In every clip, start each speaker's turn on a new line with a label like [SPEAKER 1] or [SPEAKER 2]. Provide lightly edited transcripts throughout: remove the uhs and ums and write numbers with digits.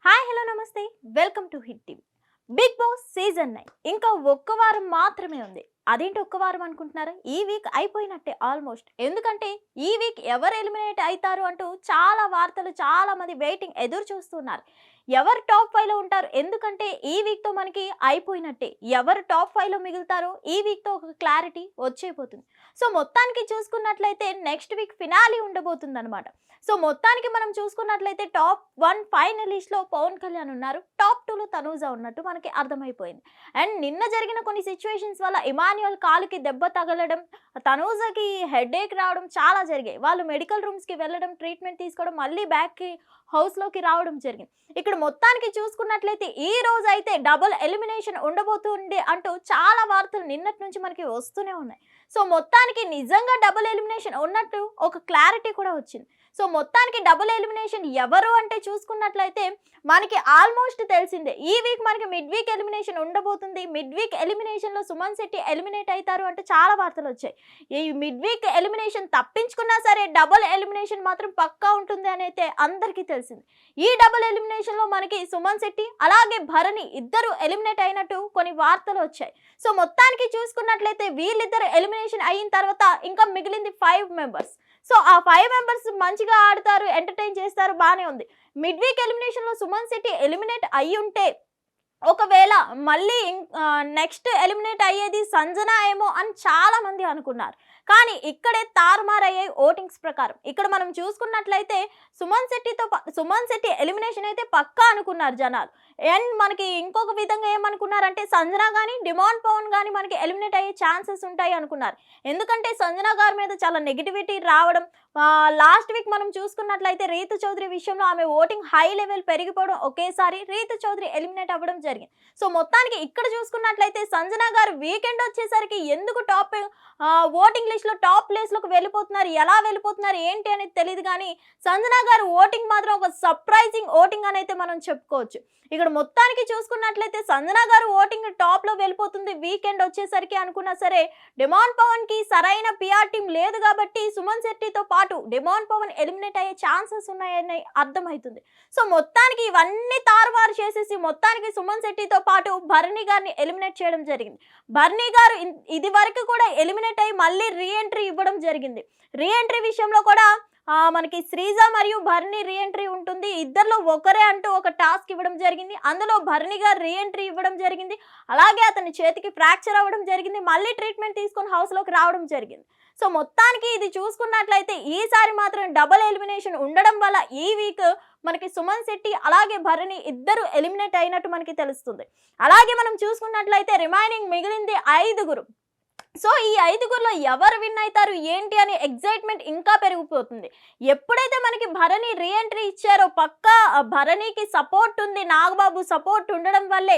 [SPEAKER 1] Hi hello నమస్తే welcome to hit TV. Bigg Boss season 9 ఇంకా ఒక్క వారం మాత్రమే ఉంది. అదేంటి ఒక్క వారం అనుకుంటున్నారా? ఈ వీక్ అయిపోయినట్టే ఆల్మోస్ట్. ఎందుకంటే ఈ వీక్ ఎవరు ఎలిమినేట్ అవుతారు అంటూ చాలా వార్తలు, చాలా మంది వెయిటింగ్ ఎదురు చూస్తున్నారు. ఎవరు టాప్ 5 లో ఉంటారు? ఎందుకంటే ఈ వీక్ తో మనకి అయిపోయినట్టే. ఎవరు టాప్ 5 లో మిగులుతారో ఈ వీక్ తో ఒక క్లారిటీ వచ్చేపోతుంది. సో మొత్తానికి చూసుకున్నట్లయితే నెక్స్ట్ వీక్ ఫినాలి ఉండబోతుంది అనమాట. సో మొత్తానికి మనం చూసుకున్నట్లయితే టాప్ 1 ఫైనలిస్ట్ లో పవన్ కళ్యాణ్ ఉన్నారు. టాప్ 2 లో తనూజ ఉన్నట్టు మనకి అర్థమైపోయింది. అండ్ నిన్న జరిగిన కొన్ని సిచ్యువేషన్స్ వల్ల ఇమాన్యుయల్ కాలుకి దెబ్బ తగలడం, తనూజకి హెడేక్ రావడం చాలా జరిగాయి. వాళ్ళు మెడికల్ రూమ్స్ కి వెళ్ళడం, ట్రీట్మెంట్ తీసుకోవడం, మళ్ళీ బ్యాక్ కి హౌస్ లోకి రావడం జరిగింది. ఇక్కడ మొత్తానికి చూసుకున్నట్లయితే ఈ రోజు అయితే డబుల్ ఎలిమినేషన్ ఉండబోతుంది అంటూ చాలా వార్తలు నిన్నటి నుంచి మనకి వస్తూనే ఉన్నాయి. సో మొత్తానికి నిజంగా డబుల్ ఎలిమినేషన్ ఉన్నట్టు ఒక క్లారిటీ కూడా వచ్చింది. సో మొత్తానికి డబుల్ ఎలిమినేషన్ ఎవరు అంటే చూసుకున్నట్లయితే మనకి ఆల్మోస్ట్ తెలిసిందే. ఈ వీక్ మనకి మిడ్ వీక్ ఎలిమినేషన్ ఉండబోతుంది. మిడ్ వీక్ ఎలిమినేషన్ లో సుమన్ శెట్టి ఎలిమినేట్ అవుతారు అంటే చాలా వార్తలు వచ్చాయి. ఈ మిడ్ వీక్ ఎలిమినేషన్ తప్పించుకున్నా సరే డబుల్ ఎలిమినేషన్ మాత్రం పక్కా ఉంటుంది అని అయితే అందరికీ తెలిసింది. ఈ డబుల్ ఎలిమినేషన్ లో మనకి సుమన్ శెట్టి అలాగే భరణి ఇద్దరు ఎలిమినేట్ అయినట్టు కొన్ని వార్తలు వచ్చాయి. సో మొత్తానికి చూసుకున్నట్లయితే వీళ్ళిద్దరు ఎలిమినేషన్ అయిన తర్వాత ఇంకా మిగిలింది 5 మెంబర్స్. సో ఆ 5 మెంబర్స్ మంచిగా ఆడతారు, ఎంటర్టైన్ చేస్తారు, బానే ఉంది. మిడ్ వీక్ ఎలిమినేషన్ లో సుమన్ శెట్టి ఎలిమినేట్ అయ్యి ఉంటే ఒకవేళ మళ్ళీ నెక్స్ట్ ఎలిమినేట్ అయ్యేది సంజన ఏమో అని చాలా మంది అనుకున్నారు. కానీ ఇక్కడే తారుమారయ్యాయి ఓటింగ్స్ ప్రకారం. ఇక్కడ మనం చూసుకున్నట్లయితే సుమన్ శెట్టి ఎలిమినేషన్ అయితే పక్కా అనుకున్నారు జనాలు. అండ్ మనకి ఇంకొక విధంగా ఏమనుకున్నారంటే సంజన కానీ డిమాండ్ పవన్ కానీ మనకి ఎలిమినేట్ అయ్యే ఛాన్సెస్ ఉంటాయి అనుకున్నారు. ఎందుకంటే సంజన గారి మీద చాలా నెగిటివిటీ రావడం, లాస్ట్ వీక్ మనం చూసుకున్నట్లయితే రీతు చౌదరి విషయంలో ఆమె ఓటింగ్ హై లెవెల్ పెరిగిపోవడం, ఒకేసారి రీతు చౌదరి ఎలిమినేట్ అవ్వడం జరిగింది. సో మొత్తానికి ఇక్కడ చూసుకున్నట్లయితే సంజన గారు వీకెండ్ వచ్చేసరికి ఎందుకు టాప్ ఓటింగ్ లిస్ట్ లో టాప్ ప్లేస్ లోకి వెళ్ళిపోతున్నారు, ఎలా వెళ్ళిపోతున్నారు ఏంటి అనేది తెలియదు. కానీ సంజన గారు ఓటింగ్ మాత్రం ఒక సర్ప్రైజింగ్ ఓటింగ్ అని అయితే మనం చెప్పుకోవచ్చు. ఇక్కడ మొత్తానికి చూసుకున్నట్లయితే సంజన గారు ఓటింగ్ టాప్ లో వెళ్ళిపోతుంది వీకెండ్ వచ్చేసరికి అనుకున్నా సరే డిమాండ్ పవన్ కి సరైన పిఆర్ టీం లేదు కాబట్టి సుమన్ శెట్టితో పాటు డిమాండ్ పవన్ ఎలిమినేట్ అయ్యే ఛాన్సెస్ ఉన్నాయని అర్థమవుతుంది. సో మొత్తానికి ఇవన్నీ తారుమారు చేసేసి మొత్తానికి సుమన్ శెట్టితో పాటు భరణి గారిని ఎలిమినేట్ చేయడం జరిగింది. భరణి గారు ఇది వరకు కూడా ఎలిమినేట్ అయ్యి మళ్ళీ రీఎంట్రీ ఇవ్వడం జరిగింది. రీఎంట్రీ విషయంలో కూడా మనకి శ్రీజ మరియు భరణి రీఎంట్రీ ఉంటుంది. ఇద్దరిలో ఒకరే అంటూ ఒక టాస్క్ ఇవ్వడం జరిగింది. అందులో భరణి గారు రీఎంట్రీ ఇవ్వడం జరిగింది. అలాగే అతని చేతికి ఫ్రాక్చర్ అవ్వడం జరిగింది. మళ్ళీ ట్రీట్మెంట్ తీసుకొని హౌస్లోకి రావడం జరిగింది. సో మొత్తానికి ఇది చూసుకున్నట్లయితే ఈసారి మాత్రం డబుల్ ఎలిమినేషన్ ఉండడం వల్ల ఈ వీక్ మనకి సుమన్ శెట్టి అలాగే భరణి ఇద్దరు ఎలిమినేట్ అయినట్టు మనకి తెలుస్తుంది. అలాగే మనం చూసుకున్నట్లయితే రిమైనింగ్ మిగిలింది 5. సో ఈ 5గురిలో ఎవరు విన్ అవుతారు ఏంటి అనే ఎగ్జైట్మెంట్ ఇంకా పెరిగిపోతుంది. ఎప్పుడైతే మనకి భరణి రీఎంట్రీ ఇచ్చారో పక్కా భరణికి సపోర్ట్ ఉంది, నాగబాబు సపోర్ట్ ఉండడం వల్లే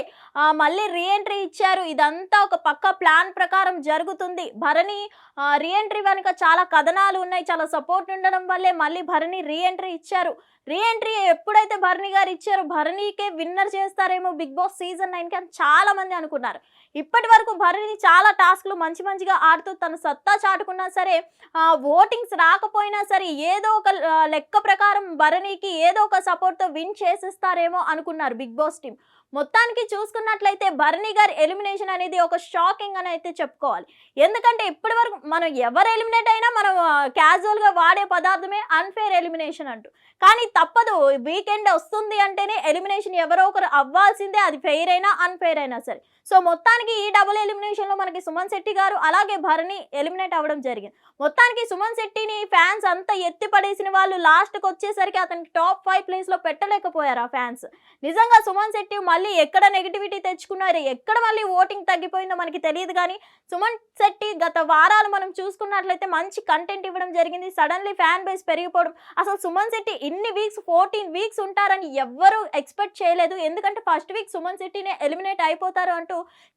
[SPEAKER 1] మళ్ళీ రీఎంట్రీ ఇచ్చారు. ఇదంతా ఒక పక్కా ప్లాన్ ప్రకారం జరుగుతుంది. భరణి రీఎంట్రీ వెనుక చాలా కథనాలు ఉన్నాయి, చాలా సపోర్ట్ ఉండడం వల్లే మళ్ళీ భరణి రీఎంట్రీ ఇచ్చారు. రీఎంట్రీ ఎప్పుడైతే భరణి గారు ఇచ్చారో భరణికే విన్నర్ చేస్తారేమో బిగ్ బాస్ సీజన్ 9 అని చాలా మంది అనుకున్నారు. ఇప్పటి వరకు భరణి చాలా టాస్క్లు మంచిగా ఆడుతూ తన సత్తా చాటుకున్నా సరే ఓటింగ్స్ రాకపోయినా సరే ఏదో ఒక లెక్క ప్రకారం భరణికి ఏదో ఒక సపోర్ట్తో విన్ చేసేస్తారేమో అనుకున్నారు బిగ్ బాస్ టీం. మొత్తానికి చూసుకున్నట్లయితే భరణి గారి ఎలిమినేషన్ అనేది ఒక షాకింగ్ అని అయితే చెప్పుకోవాలి. ఎందుకంటే ఇప్పటి వరకు మనం ఎవరు ఎలిమినేట్ అయినా మనం క్యాజువల్గా వాడే పదార్థమే అన్ఫేర్ ఎలిమినేషన్ అంటూ. కానీ తప్పదు, వీకెండ్ వస్తుంది అంటేనే ఎలిమినేషన్ ఎవరో ఒకరు అవ్వాల్సిందే, అది ఫెయిర్ అయినా అన్ఫెయిర్ అయినా సరే. సో మొత్తానికి ఈ డబుల్ ఎలిమినేషన్లో మనకి సుమన్ శెట్టి గారు అలాగే భరణి ఎలిమినేట్ అవ్వడం జరిగింది. మొత్తానికి సుమన్ శెట్టిని ఫ్యాన్స్ అంతా ఎత్తి పడేసిన వాళ్ళు లాస్ట్కి వచ్చేసరికి అతనికి టాప్ 5 ప్లేస్లో పెట్టలేకపోయారు ఆ ఫ్యాన్స్. నిజంగా సుమన్ శెట్టి మళ్ళీ ఎక్కడ నెగిటివిటీ తెచ్చుకున్నారు, ఎక్కడ మళ్ళీ ఓటింగ్ తగ్గిపోయిందో మనకి తెలియదు. కానీ సుమన్ శెట్టి గత వారాలు మనం చూసుకున్నట్లయితే మంచి కంటెంట్ ఇవ్వడం జరిగింది. సడన్లీ ఫ్యాన్ బేస్ పెరిగిపోవడం, అసలు సుమన్ శెట్టి ఇన్ని వీక్స్ 14 వీక్స్ ఉంటారని ఎవ్వరూ ఎక్స్పెక్ట్ చేయలేదు. ఎందుకంటే ఫస్ట్ వీక్ సుమన్ శెట్టినే ఎలిమినేట్ అయిపోతారు అంటూ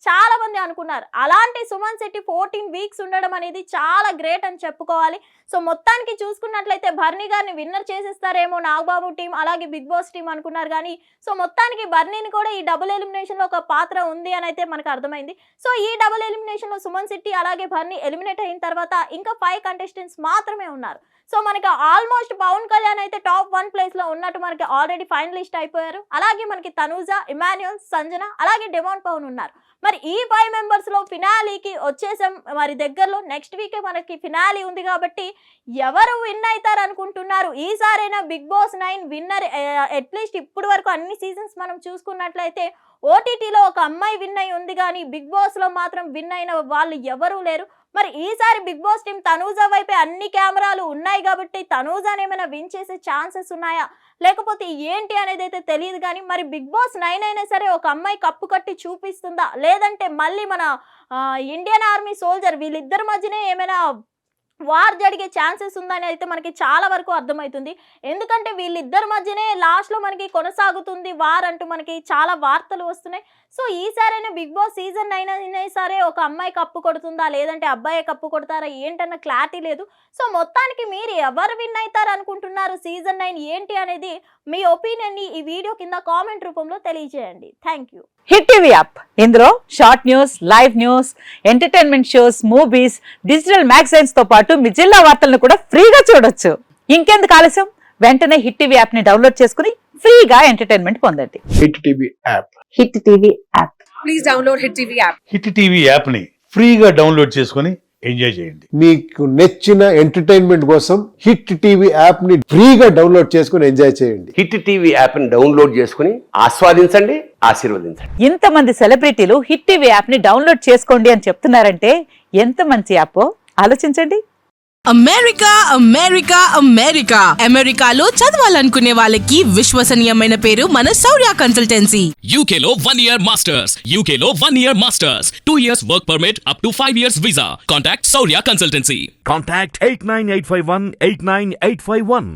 [SPEAKER 1] చాలా మంది అనుకున్నారు. అలాంటి సుమన్ శెట్టి 14 వీక్స్ ఉండడం అనేది చాలా గ్రేట్ అని చెప్పుకోవాలి. సో మొత్తానికి చూసుకున్నట్లయితే భరణి గారిని విన్నర్ చేసేస్తారేమో నాగబాబు టీం అలాగే బిగ్ బాస్ టీం అనుకున్నారు. కానీ సో మొత్తానికి భరణిని కూడా ఈ డబుల్ ఎలిమినేషన్ లో ఒక పాత్ర ఉంది అని అయితే మనకు అర్థమైంది. సో ఈ డబుల్ ఎలిమినేషన్ లో సుమన్ శెట్టి అలాగే భరణి ఎలిమినేట్ అయిన తర్వాత ఇంకా 5 కంటెస్టెంట్స్ మాత్రమే ఉన్నారు. సో మనకి ఆల్మోస్ట్ పవన్ కళ్యాణ్ అయితే టాప్ 1 ప్లేస్ లో ఉన్నట్టు మనకి ఆల్రెడీ ఫైనలిస్ట్ అయిపోయారు. అలాగే మనకి తనూజ, ఇమాన్యుయల్, సంజన, అలాగే డెమాన్ పవన్ ఉన్నారు. మరి ఈ 5 మెంబర్స్ లో ఫినాలీకి వచ్చేసాం. మరి దగ్గరలో నెక్స్ట్ వీకే మనకి ఫినాలీ ఉంది కాబట్టి ఎవరు విన్ అవుతారు అనుకుంటున్నారు? ఈసారైనా బిగ్ బాస్ 9 విన్నర్ అట్లీస్ట్ ఇప్పుడు వరకు అన్ని సీజన్స్ మనం చూసుకున్నట్లయితే ఓటీటీలో ఒక అమ్మాయి విన్ అయి ఉంది, కానీ బిగ్ బాస్ లో మాత్రం విన్ అయిన వాళ్ళు ఎవరూ లేరు. మరి ఈసారి బిగ్ బాస్ టీం తనూజ వైపే అన్ని కెమెరాలు ఉన్నాయి కాబట్టి తనూజని ఏమైనా విన్ చేసే ఛాన్సెస్ ఉన్నాయా లేకపోతే ఏంటి అనేది అయితే తెలియదు. కానీ మరి బిగ్ బాస్ 9 అయినా సరే ఒక అమ్మాయి కప్పు కట్టి చూపిస్తుందా, లేదంటే మళ్ళీ మన ఇండియన్ ఆర్మీ సోల్జర్ వీళ్ళిద్దరి మధ్యనే ఏమైనా వార్ జరిగే ఛాన్సెస్ ఉందని అయితే మనకి చాలా వరకు అర్థమవుతుంది. ఎందుకంటే వీళ్ళిద్దరి మధ్యనే లాస్ట్లో మనకి కొనసాగుతుంది వార్ అంటూ మనకి చాలా వార్తలు వస్తున్నాయి. సో ఈసారైనా బిగ్ బాస్ సీజన్ 9 అయినా సరే ఒక అమ్మాయి కప్పు కొడుతుందా లేదంటే అబ్బాయి కప్పు కొడతారా ఏంటన్న క్లారిటీ లేదు. సో మొత్తానికి మీరు ఎవరు విన్ అవుతారు అనుకుంటున్నారు, సీజన్ 9 ఏంటి అనేది మీ ఒపీనియన్ని ఈ వీడియో కింద కామెంట్ రూపంలో తెలియజేయండి. Thank you.
[SPEAKER 2] Hit TV app ఇందులో short news, live news, entertainment shows, movies, digital magazines తో పాటు మీ జిల్లా వార్తలను కూడా ఫ్రీగా చూడొచ్చు. ఇంకెందుకు ఆలస్యం, వెంటనే హిట్ టీవీ యాప్ ని డౌన్లోడ్ చేసుకుని ఫ్రీగా ఎంటర్టైన్మెంట్ పొందండి.
[SPEAKER 3] Hit TV app.
[SPEAKER 2] Hit TV app.
[SPEAKER 4] Please download hit TV app.
[SPEAKER 5] Hit TV app ని ఫ్రీగా డౌన్లోడ్ చేసుకొని ఎంజాయ్ చేయండి.
[SPEAKER 3] మీకు నచ్చిన ఎంటర్టైన్మెంట్ కోసం హిట్ టీవీ యాప్ ని ఫ్రీగా డౌన్లోడ్ చేసుకుని ఎంజాయ్ చేయండి.
[SPEAKER 6] హిట్ టీవీ యాప్ ని డౌన్లోడ్ చేసుకుని ఆస్వాదించండి, ఆశీర్వదించండి.
[SPEAKER 2] ఇంతమంది సెలబ్రిటీలు హిట్ టీవీ యాప్ ని డౌన్లోడ్ చేసుకోండి అని చెప్తున్నారంటే ఎంత మంచి యాప్ ఆలోచించండి.
[SPEAKER 4] అమెరికా అమెరికా అమెరికా అమెరికాలో చదవాలనుకునే వాళ్ళకి విశ్వసనీయమైన పేరు మన శౌర్య కన్సల్టెన్సీ.
[SPEAKER 7] UK లో 1 year masters. UK లో 1 year masters. 2 years work permit up to 5 years visa. Contact Saurya Consultancy.
[SPEAKER 8] Contact 89851 89851.